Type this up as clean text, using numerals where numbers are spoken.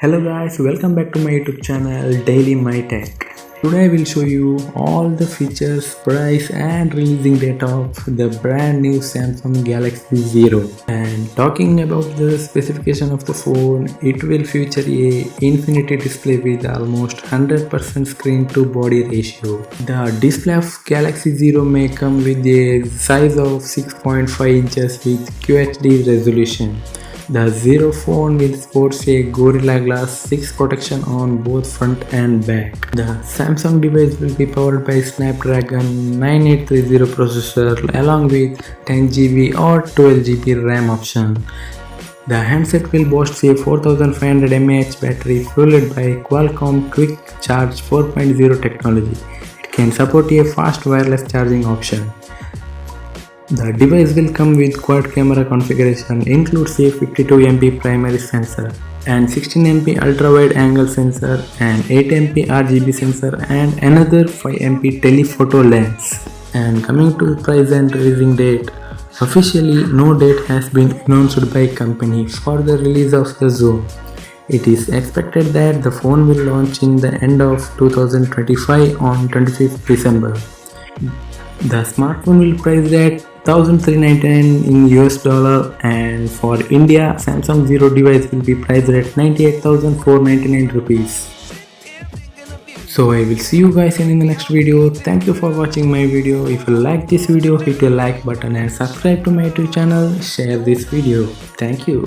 Hello guys, welcome back to my YouTube channel Daily My Tech. Today I will show you all the features, price and releasing date of the brand new Samsung Galaxy Zero. And talking about the specification of the phone, it will feature a infinity display with almost 100% screen to body ratio. The display of Galaxy Zero may come with a size of 6.5 inches with QHD resolution. The Zero phone will sport a Gorilla Glass 6 protection on both front and back. The Samsung device will be powered by Snapdragon 9830 processor along with 10GB or 12GB RAM option. The handset will boast a 4500 mAh battery fueled by Qualcomm Quick Charge 4.0 technology. It can support a fast wireless charging option. The device will come with quad camera configuration, includes a 52MP primary sensor and 16MP ultra-wide angle sensor and 8MP RGB sensor and another 5MP telephoto lens. And coming to price and releasing date, officially no date has been announced by company for the release of the Zone. It is expected that the phone will launch in the end of 2025 on 25th December. The smartphone will price at $1,399 in US dollar, and for India, Samsung Zero device will be priced at 98,499 rupees. So I will see you guys in the next video. Thank you for watching my video. If you like this video, hit the like button and subscribe to my YouTube channel. Share this video. Thank you.